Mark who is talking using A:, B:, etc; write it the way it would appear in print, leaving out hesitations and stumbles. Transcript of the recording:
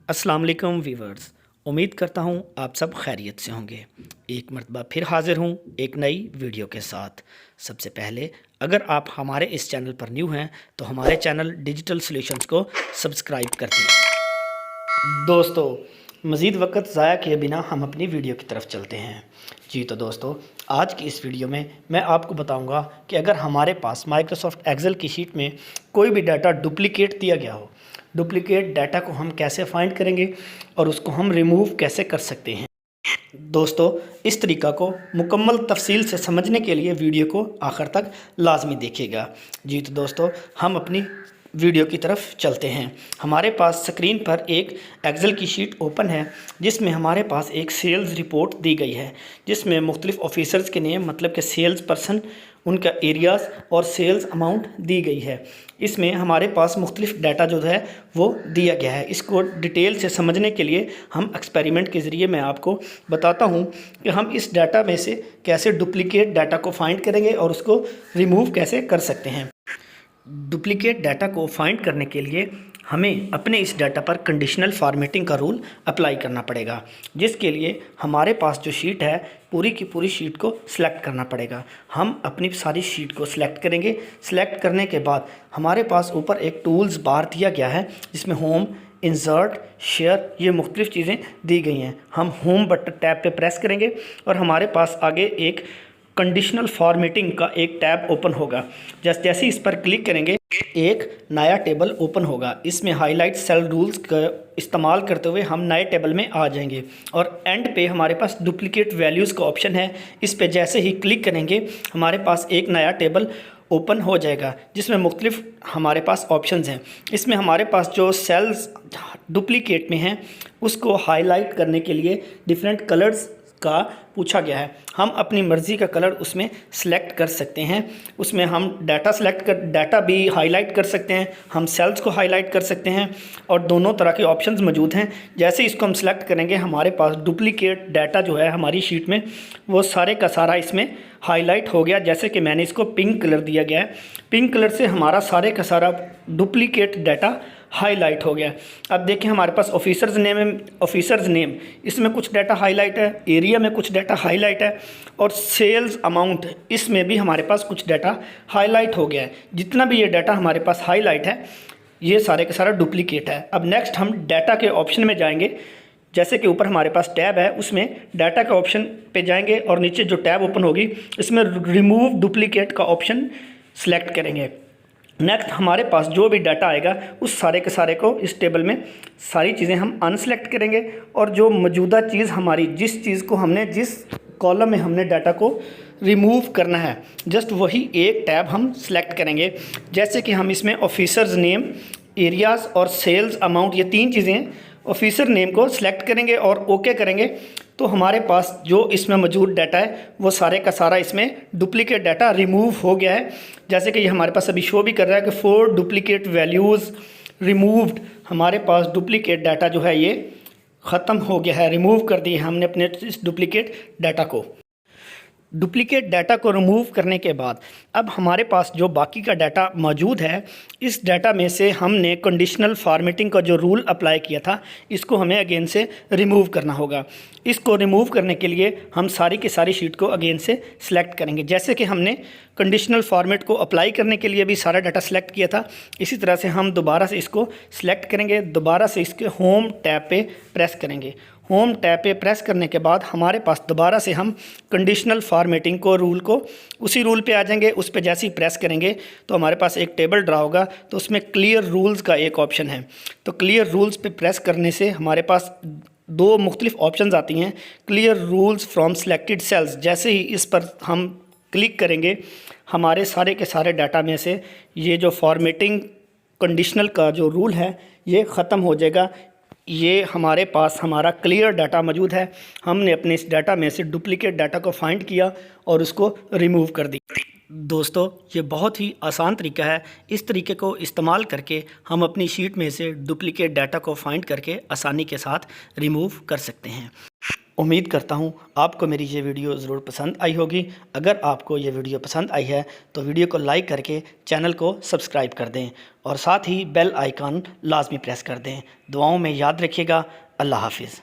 A: अस्सलाम वालेकुम वीवर्स। उम्मीद करता हूँ आप सब खैरियत से होंगे। एक मरतबा फिर हाज़िर हूँ एक नई वीडियो के साथ। सबसे पहले अगर आप हमारे इस चैनल पर न्यू हैं तो हमारे चैनल डिजिटल सॉल्यूशंस को सब्सक्राइब कर दें। दोस्तों, मज़ीद वक्त ज़ाया किए बिना हम अपनी वीडियो की तरफ चलते हैं। जी तो दोस्तों, आज की इस वीडियो में मैं आपको बताऊंगा कि अगर हमारे पास माइक्रोसॉफ्ट एक्सेल की शीट में कोई भी डाटा डुप्लिकेट दिया गया हो, डुप्लिकेट डाटा को हम कैसे फाइंड करेंगे और उसको हम रिमूव कैसे कर सकते हैं। दोस्तों, इस तरीका को मुकम्मल तफसील से समझने के लिए वीडियो को आखिर तक लाजमी देखिएगा। जी तो दोस्तों, हम अपनी वीडियो की तरफ चलते हैं। हमारे पास स्क्रीन पर एक एक्सेल की शीट ओपन है जिसमें हमारे पास एक सेल्स रिपोर्ट दी गई है, जिसमें मुख्तलिफ ऑफिसर्स के नेम मतलब कि सेल्स पर्सन, उनका एरियाज़ और सेल्स अमाउंट दी गई है। इसमें हमारे पास मुख्तलिफ डाटा जो है वो दिया गया है। इसको डिटेल से समझने के लिए हम एक्सपेरिमेंट के ज़रिए मैं आपको बताता हूँ कि हम इस डाटा में से कैसे डुप्लिकेट डाटा को फाइंड करेंगे और उसको रिमूव कैसे कर सकते हैं। डुप्लिकेट डाटा को फाइंड करने के लिए हमें अपने इस डाटा पर कंडीशनल फॉर्मेटिंग का रूल अप्लाई करना पड़ेगा, जिसके लिए हमारे पास जो शीट है पूरी की पूरी शीट को सिलेक्ट करना पड़ेगा। हम अपनी सारी शीट को सिलेक्ट करेंगे। सिलेक्ट करने के बाद हमारे पास ऊपर एक टूल्स बार दिया गया है जिसमें होम, इंसर्ट, शेयर, ये मुख्तलिफ चीज़ें दी गई हैं। हम होम बटन टैब पे प्रेस करेंगे और हमारे पास आगे एक कंडीशनल फॉर्मेटिंग का एक टैब ओपन होगा। जैसे इस पर क्लिक करेंगे एक नया टेबल ओपन होगा। इसमें हाईलाइट सेल रूल्स का इस्तेमाल करते हुए हम नए टेबल में आ जाएंगे और एंड पे हमारे पास डुप्लीकेट वैल्यूज़ का ऑप्शन है। इस पे जैसे ही क्लिक करेंगे हमारे पास एक नया टेबल ओपन हो जाएगा जिसमें मुख्तलिफ हमारे पास ऑप्शंस हैं। इसमें हमारे पास जो सेल्स डुप्लीकेट में हैं उसको हाईलाइट करने के लिए डिफरेंट कलर्स का पूछा गया है। हम अपनी मर्ज़ी का कलर उसमें सेलेक्ट कर सकते हैं। उसमें हम डाटा भी हाईलाइट कर सकते हैं, हम सेल्स को हाईलाइट कर सकते हैं और दोनों तरह के ऑप्शंस मौजूद हैं। जैसे इसको हम सेलेक्ट करेंगे हमारे पास डुप्लीकेट डाटा जो है हमारी शीट में वो सारे का सारा इसमें हाईलाइट हो गया। जैसे कि मैंने इसको पिंक कलर दिया गया है, पिंक कलर से हमारा सारे का सारा डुप्लीकेट डाटा हाईलाइट हो गया। अब देखें हमारे पास ऑफिसर्स नेम इसमें कुछ डाटा हाईलाइट है, एरिया में कुछ डाटा हाईलाइट है और सेल्स अमाउंट इसमें भी हमारे पास कुछ डाटा हाईलाइट हो गया है। जितना भी ये डाटा हमारे पास हाईलाइट है ये सारे का सारा डुप्लीकेट है। अब नेक्स्ट हम डाटा के ऑप्शन में जाएंगे। जैसे कि ऊपर हमारे पास टैब है उसमें डाटा के ऑप्शन पे जाएंगे और नीचे जो टैब ओपन होगी इसमें रिमूव डुप्लीकेट का ऑप्शन सेलेक्ट करेंगे। नेक्स्ट हमारे पास जो भी डाटा आएगा उस सारे के सारे को इस टेबल में सारी चीज़ें हम अनसेलेक्ट करेंगे और जो मौजूदा चीज़ हमारी जिस चीज़ को हमने जिस कॉलम में हमने डाटा को रिमूव करना है जस्ट वही एक टैब हम सेलेक्ट करेंगे। जैसे कि हम इसमें ऑफिसर्स नेम, एरियाज़ और सेल्स अमाउंट ये तीन चीज़ें ऑफिसर नेम को सिलेक्ट करेंगे और ओके करेंगे तो हमारे पास जो इसमें मौजूद डाटा है वो सारे का सारा इसमें डुप्लीकेट डाटा रिमूव हो गया है। जैसे कि ये हमारे पास अभी शो भी कर रहा है कि 4 डुप्लीकेट वैल्यूज़ रिमूव्ड। हमारे पास डुप्लीकेट डाटा जो है ये ख़त्म हो गया है, रिमूव कर दिए हमने अपने इस डुप्लीकेट डाटा को। डुप्लीकेट डाटा को रिमूव करने के बाद अब हमारे पास जो बाकी का डाटा मौजूद है इस डाटा में से हमने कंडीशनल फॉर्मेटिंग का जो रूल अप्लाई किया था इसको हमें अगेन से रिमूव करना होगा। इसको रिमूव करने के लिए हम सारी की सारी शीट को अगेन से सिलेक्ट करेंगे। जैसे कि हमने कंडीशनल फॉर्मेट को अप्लाई करने के लिए भी सारा डाटा सेलेक्ट किया था, इसी तरह से हम दोबारा से इसको सिलेक्ट करेंगे। दोबारा से इसके होम टैब पे प्रेस करेंगे। होम टैब पे प्रेस करने के बाद हमारे पास दोबारा से हम कंडीशनल फॉर्मेटिंग को रूल को उसी रूल पे आ जाएंगे। उस पे जैसे ही प्रेस करेंगे तो हमारे पास एक टेबल ड्रा होगा तो उसमें क्लियर रूल्स का एक ऑप्शन है। तो क्लियर रूल्स पे प्रेस करने से हमारे पास दो मुख्तलिफ ऑप्शंस आती हैं। Clear rules from selected cells, जैसे ही इस पर हम क्लिक करेंगे हमारे सारे के सारे डाटा में से ये जो फॉर्मेटिंग कंडीशनल का जो रूल है ये ख़त्म हो जाएगा। ये हमारे पास हमारा क्लियर डाटा मौजूद है। हमने अपने इस डाटा में से डुप्लीकेट डाटा को फाइंड किया और उसको रिमूव कर दिया। दोस्तों, ये बहुत ही आसान तरीका है। इस तरीके को इस्तेमाल करके हम अपनी शीट में से डुप्लीकेट डाटा को फाइंड करके आसानी के साथ रिमूव कर सकते हैं। उम्मीद करता हूँ आपको मेरी ये वीडियो ज़रूर पसंद आई होगी। अगर आपको ये वीडियो पसंद आई है तो वीडियो को लाइक करके चैनल को सब्सक्राइब कर दें और साथ ही बेल आइकन लाजमी प्रेस कर दें। दुआओं में याद रखिएगा। अल्लाह हाफिज़।